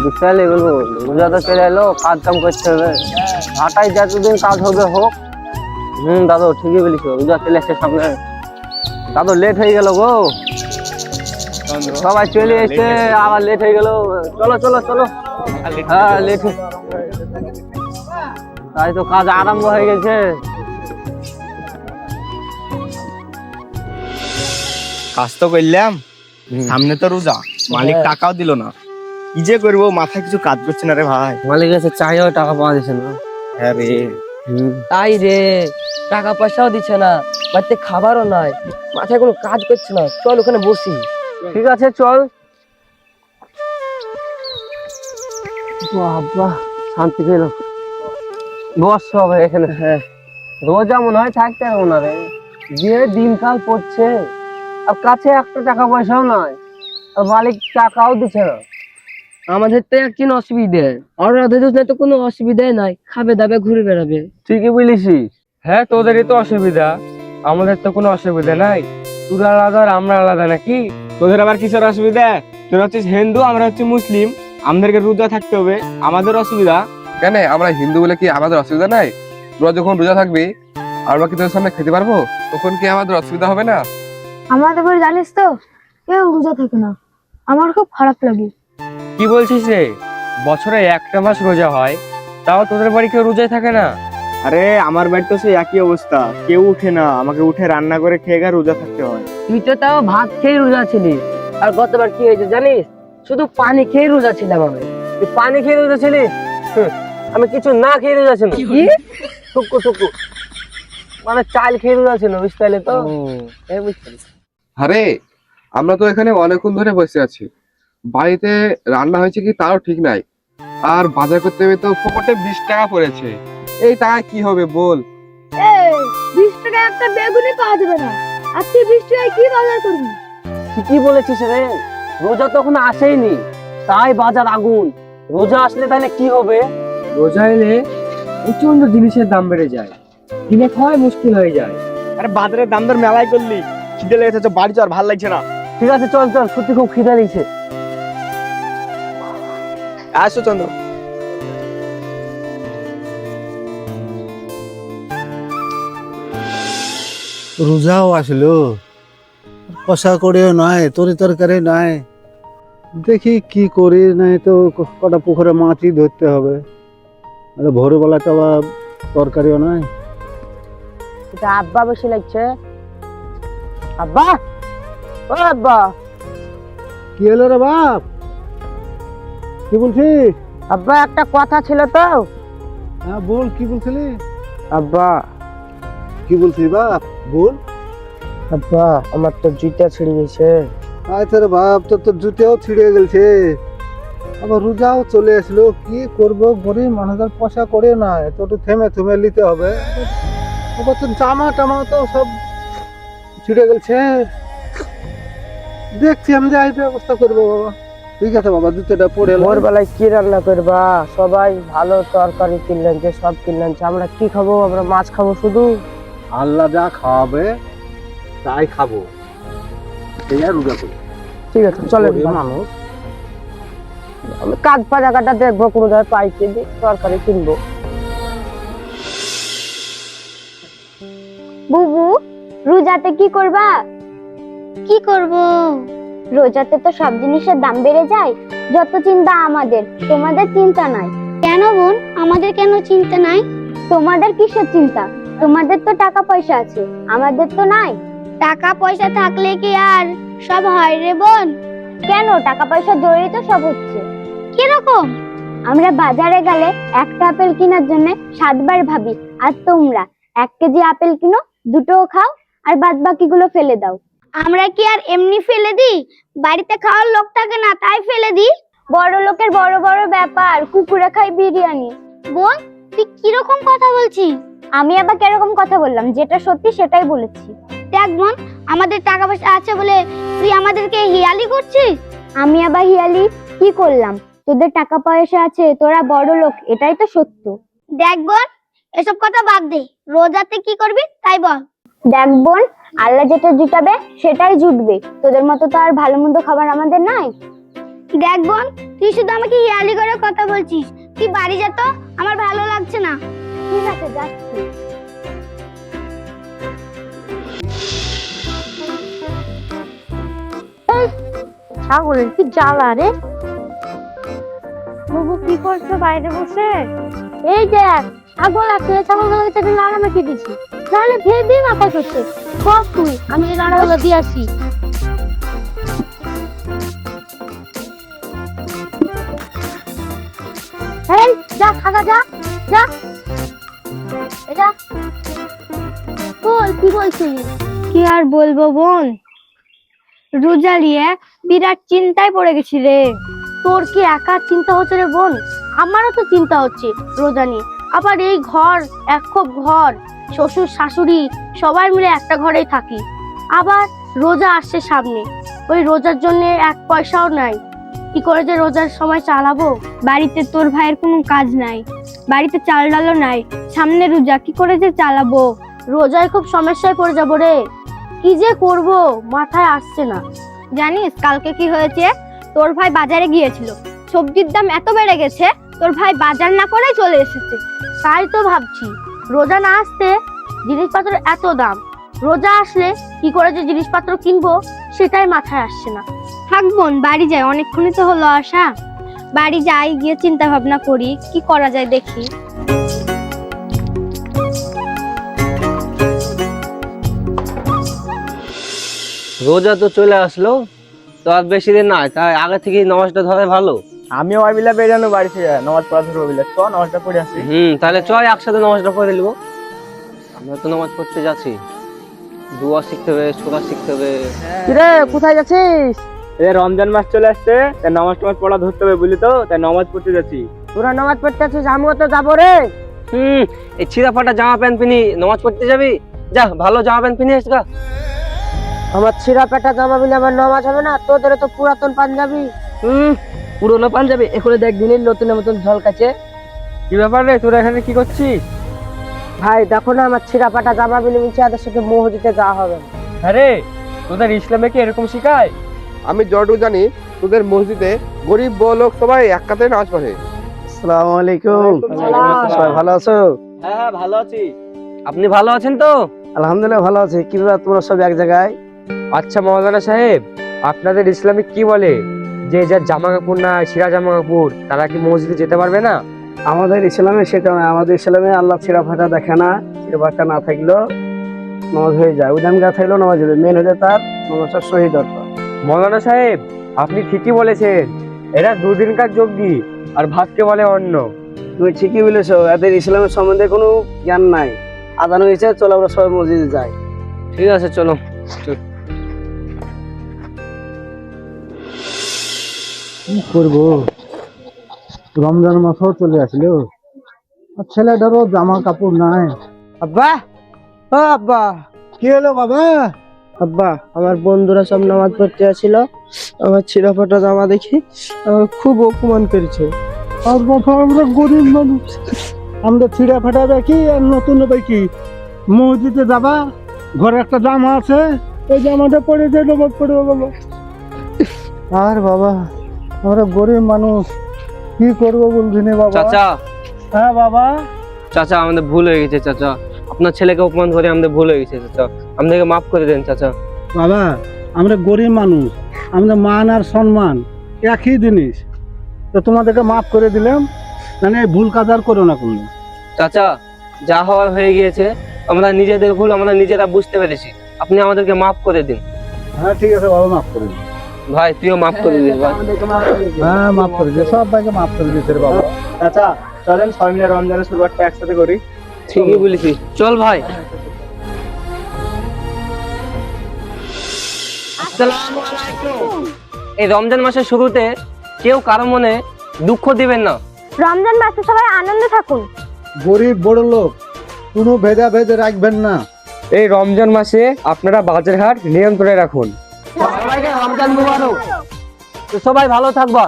বিশাল এগুলো রোজা তো চলে এলো, কাজ কাম করতে হবে। হাটাই যতদিন কাজ হবে হোক। দাদু ঠিকই বলিস, রোজা চলে এসছে সামনে। দাদু লেট হয়ে গেল গো, সবাই চলে এসছে, আবার লেট হয়ে গেল। চলো চলো চলো। হ্যাঁ লেট, তাই তো কাজ আরম্ভ হয়ে গেছে। কাজ তো করলাম, সামনে তো রোজা, মালিক টাকাও দিল না। কি যে করবো, মাথায় কিছু কাজ করছে না রে ভাই। মালিক কাছে চাইও টাকা পাওয়া যাচ্ছে না। হ্যাঁ রে, তাই রে, টাকা পয়সাও দিচ্ছে না, বাড়িতে খাবারও নাই, মাথায় কোনো কাজ করছে না। চল ওখানে বসি। ঠিক আছে চল। বাবা শান্তি পেল, বস হবে এখানে। হ্যাঁ রোজা মনে হয় থাকতে হবে না রে, যে দিনকাল পড়ছে, আর কাছে একটা টাকা পয়সাও নাই, আর মালিক টাকাও দিচ্ছে না। আমাদের তো একদিন অসুবিধে, আর ওদের তো কোনো অসুবিধাই নাই, খাবে দাবে ঘুরে বেড়াবে। ঠিকই বলিসি। হ্যাঁ তোদেরই তো অসুবিধা, আমাদের তো কোনো অসুবিধা নাই। তোরা আলাদা আর আমরা আলাদা নাকি? তোদের আবার কিসের অসুবিধা? তোরা হচ্ছিস হিন্দু, আমরা হচ্ছে মুসলিম, আমাদেরকে রোজা থাকতে হবে, আমাদের অসুবিধা কেন? আমরা হিন্দু বলে কি আমাদের অসুবিধা নাই? তোরা যখন রোজা থাকবি আর বাকি তোদের সামনে খেতে পারবো, তখন কি আমাদের অসুবিধা হবে না? আমাদের বাড়ি জানিস তো কেউ রোজা থাকে না, আমার খুব খারাপ লাগে। কি বলছিস রে? বছরে একটা মাস রোজা হয়, তাও তোদের বাড়ি কেউ রোজায় থাকে না? আরে আমার বাড়ি তো সেই একই অবস্থা, কেউ উঠে না, আমাকে উঠে রান্না করে খেয়ে গা রোজা থাকতে হয়। তুই তো তাও ভাত খেয়ে রোজা ছিলি, আর গতবার কি হয়েছে জানিস? শুধু পানি খেয়ে রোজা ছিলাম আমি। তুই পানি খেয়ে রোজা ছিলিস? আমি কিছু না খেয়ে রোজা ছিল। টুকু টুকু মানে চাল খেয়ে রোজা ছিল, বুঝতে পারলে তো? আরে আমরা তো এখানে অনেকক্ষণ ধরে বসে আছি, বাড়িতে রান্না হয়েছে কি তারও ঠিক নাই, আর বাজার করতে হবে তো পকেটে 20 টাকা পড়েছে। এই টাকা কি হবে বল? 20 টাকায় একটা বেগুনি পাওয়া যাবে না, আর তুই 20 টাকায় কি বাজার করবি? ঠিকই বলেছিস রে, রোজা তখন আসেইনি, তাই বাজার আগুন। রোজা আসলে তাহলে কি হবে? রোজা এলে প্রচন্ড জিনিসের দাম বেড়ে যায়, কিনে খাওয়াই মুশকিল হয়ে যায়। আরে বাজারের দাম দর মেলাই করলি, খিদে লেগেছে, বাড়ি যাওয়ার ভালো লাগছে না। ঠিক আছে চল চল, সত্যি খুব খিদে লেগেছে। আসো চন্দ্র। রোজাও আসলো, কষা করেও নয়, তরি তরকারি নয়। দেখি কি করি, নাই তো কটা পুকুরে মাছই ধরতে হবে। ভোরবেলা তো আবার তরকারিও নয়। এটা আব্বা বেশি লাগছে। আব্বা, ও আব্বা। কি হলো রে বাপ? কি বলছিস? আব্বা একটা কথা ছিল তো। হ্যাঁ বল, কি বলছিলি? আব্বা, কি বলছিস বাপ? বল। আব্বা আমার তো জুতা ছিঁড়ে গেছে। আচ্ছা রে বাপ, তোর জুতেও ছিঁড়ে গেছে, আবার রোজাও চলে আসলো। কি করবো, গরিব মানুষের পয়সা করে না, তো থেমে থেমে নিতে হবে। আবার তো জামা টামা তো সব ছিঁড়ে গেছে। দেখছি আমি যাই ব্যবস্থা করবো বাবা। ঠিক আছে বাবা, জুতোটা পরে এলাম। ভোরবেলায় কি রান্না করবা? সবাই ভালো তরকারি কিনলেন, যে সব কিনলেন, আমরা কি খাবো? আমরা মাছ খাবো শুধু। আল্লাহ যা খাওয়াবে তাই খাবো, এই আর রোজা করি। ঠিক আছে চলে মানুষ। আমি কাজ জায়গাটা দেখবো, কোনো জায়গায় পাইতে দিই, তরকারি কিনবো। বুবু, রোজাতে কি করবা? কি করব? রোজাতে তো সব জিনিসের দাম বেড়ে যায়, যত চিন্তা আমাদের, তোমাদের চিন্তা নাই। কেন বোন, আমাদের কেন চিন্তা নাই? তোমাদের কিসের চিন্তা? তোমাদের তো টাকা পয়সা আছে, আমাদের তো নাই। টাকা পয়সা থাকলে কি আর সব হয় রে বোন? কেন? টাকা পয়সা জড়িয়ে তো সব হচ্ছে। কিরকম? আমরা বাজারে গেলে একটা আপেল কেনার জন্য 7 বার ভাবি, আর তোমরা 1 কেজি আপেল কিনো, দুটোও খাও, আর বাদ বাকিগুলো ফেলে দাও। আমরা কি আর এমনি ফেলে দিই? বাড়িতে খাওয়ার লোক থাকে না, তাই ফেলে দিই। বড় লোকের বড় বড় ব্যাপার, কুকুরে খায় বিরিয়ানি। বোন, তুই কিরকম কথা বলছিস? আমি আবার কিরকম কথা বললাম? যেটা সত্যি সেটাই বলেছি। দেখ বোন, আমাদের টাকা পয়সা আছে বলে তুই আমাদেরকে হিয়ালি করছিস। আমি আবার হিয়ালি কি করলাম? তোদের টাকা পয়সা আছে, তোরা বড় লোক, এটাই তো সত্য। দেখ বোন, এসব কথা বাদ দে, রোজাতে কি করবি তাই বল। দেখ বোন, আল্লাহ যেটা জুটাবে সেটাই জুটবে, তোদের মতো তো আর ভালো মন্দ খাবার আমাদের নাই। দেখ বোন, তুই শুধু আমাকে ইয়ালি করে কথা বলছিস। তুই বাড়ি যা তো, আমার ভালো লাগছে না। ঠিক আছে, যাচ্ছি। ছাগলের কি জ্বালা রে। বাবু কি করছো বাইরে বসে? এই দেখ, ছাগল আছে, ছাগলগুলোকে একটা নাড়া মেখে দিছি, তাহলে ফের দিয়ে মাথা করছে। সব তুই, আমি এই নাড়াগুলো দিয়ে আসি। এই যা, খাগা যা যা, এটা বল কি বলছিস? কি আর বলবো বোন, রোজা নিয়ে বিরাট চিন্তায় পড়ে গেছি রে। তোর কি একা চিন্তা হচ্ছে রে বোন? আমারও তো চিন্তা হচ্ছে রোজা নিয়ে। আবার এই ঘর, এক খোপ ঘর, শ্বশুর শাশুড়ি সবাই মিলে একটা ঘরেই থাকি। আবার রোজা আসছে সামনে, ওই রোজার জন্য এক পয়সাও নাই। কি করে যে রোজার সময় চালাবো? বাড়িতে তোর ভাইয়ের কোনো কাজ নাই, বাড়িতে চাল ডালও নাই, সামনে রোজা, কি করে যে চালাবো? রোজায় খুব সমস্যায় পড়ে যাবো রে। কি যে করব মাথায় আসছে না। জানিস কালকে কি হয়েছে? তোর ভাই বাজারে গিয়েছিল, সবজির দাম এত বেড়ে গেছে, তোর ভাই বাজার না করেই চলে এসেছে। তাই তো ভাবছি, রোজা না আসতে জিনিসপত্রের এত দাম, রোজা আসলে কি করে যে জিনিসপত্র কিনবো সেটাই মাথায় আসছে না। থাক বোন, বাড়ি যাই, অনেকক্ষণই তো হলো আসা। বাড়ি যাই, গিয়ে চিন্তা ভাবনা করি কি করা যায় দেখি। রোজা তো চলে আসলো, তো আর বেশি দিন নাই, তাই আগে থেকে নামাজটা ধরে ভালো। আমিও ভাবিলা বেরানো বাড়ি থেকে নামাজ পড়া ধরবো বলে, চ নামাজটা পড়ে আসি। তাহলে চল একসাথে নামাজটা পড়ে নিবো। আমরা তো নামাজ পড়তে যাচ্ছি, দোয়া শিখতে হবে, সূরা শিখতে হবে। কিরে কোথায় যাচ্ছিস? এই রমজান মাস চলে আসছে, তাই নামাজ টামাজ পড়া ধরতে হবে বুঝলি তো, তাই নামাজ পড়তে যাচ্ছি। তোরা নামাজ পড়তে আছিস, আমিও তো যাবো রে। এই ছিঁড়া ফাটা জামা প্যান্ট পিনি নামাজ পড়তে যাবি? যা, ভালো জামা প্যান্ট পিনি আসগা। আমার ছিঁড়া পেটা জামা বিলে আমার নামাজ হবে না? তোদের তো পুরাতন পাঞ্জাবি। পুরোনো পাঞ্জাবি, এখন দেখ দিনের নতুনের মতন ঝলকাছে। কি ব্যাপার রে, তোরা এখানে কি করছিস? ভাই দেখো না, আমার ছিঁড়া পেটা জামা বিলে মিলছে, তাদের সাথে মসজিদে যাওয়া হবে না। আরে তোদের ইসলামে কি এরকম শিখায়? আমি যতটুকু জানি তোদের মসজিদে গরিব বড় লোক সবাই এক কাতারে নামাজ পড়ে। আসসালামু আলাইকুম। সবাই ভালো আছো? হ্যাঁ ভালো আছি। আপনি ভালো আছেন তো? আলহামদুলিল্লাহ ভালো আছি। কি ব্যাপার, তোমরা সব এক জায়গায়? আচ্ছা মাওলানা সাহেব, আপনাদের ইসলামে কি বলে যে যার জামা কাপড় না ছিঁড়া জামা কাপড়, তারা কি মসজিদে যেতে পারবে না? আমাদের ইসলামে সেটা নয়। আমাদের ইসলামে আল্লাহ ছিঁড়া ফাটা দেখে না, ছিঁড়া ফাটা না থাকলেও নামাজ হয়ে যায়। উদান গা থাকলেও নামাজ হবে, মেন হলে তার নামাজটা সহি দরকার। মাওলানা সাহেব আপনি ঠিকই বলেছেন, এরা দুদিনকার যোগ্যী আর ভাতকে বলে অন্ন। তুমি ঠিকই বলেছো, এদের ইসলামের সম্বন্ধে কোনো জ্ঞান নাই। আদান হয়েছে, চলো আমরা সবাই মসজিদে যাই। ঠিক আছে চলো। কি করবো, রমজান মাসও চলে আসলো, আর ছেলেটারও জামা কাপড় নাই। আব্বা, ও আব্বা। কি হলো বাবা? আব্বা, আমার বন্ধুরা সব নামাজ পড়তে আসছিল, আমার ছিঁড়া ফাটা জামা দেখি আমার খুব অপমান করেছে। আর বাবা, আমরা গরিব মানুষ, আমরা ছিঁড়া ফাটা দেখি আর নতুন দেখি। মসজিদে যাবা, ঘরে একটা জামা আছে, ওই জামাটা পরে যে নামাজ পড়বে বাবা। আর বাবা, আমরা গরিব মানুষ, কি করবো বলছি না বাবা। চাচা, হ্যাঁ বাবা। চাচা আমাদের ভুল হয়ে গেছে চাচা, আপনার ছেলেকে অপমান করে আমাদের ভুল হয়ে গেছে চাচা, আমাদেরকে মাফ করে দেন চাচা। বাবা, আমরা গরিব মানুষ, আমাদের মান আর সম্মান একই জিনিস, তো তোমাদেরকে মাফ করে দিলাম, মানে ভুল কাজ আর করো না কোনো। চাচা যা হওয়ার হয়ে গিয়েছে, আমরা নিজেদের ভুল আমরা নিজেরা বুঝতে পেরেছি, আপনি আমাদেরকে মাফ করে দিন। হ্যাঁ ঠিক আছে বাবা, মাফ করে দিন। ভাই তুইও মাফ করে দিস ভাই। হ্যাঁ মাফ করে দিন, সবাইকে মাফ করে দিতে বাবা। আচ্ছা চলেন সবাই মিলে রমজানের শুরুয়াতটা একসাথে করি। ঠিকই বলেছিস, চল ভাই। আসসালামু আলাইকুম। এই রমজান মাসের শুরুতে কেউ কারো মনে দুঃখ দিবেন না। রমজান মাসে সবাই আনন্দে থাকুন। গরিব বড় লোক কোনো ভেদাভেদ রাখবেন না। এই রমজান মাসে আপনারা বাজার হাট নিয়ন্ত্রণে রাখুন। সবাইকে রমজান মুবারক। তো সবাই ভালো থাকবা।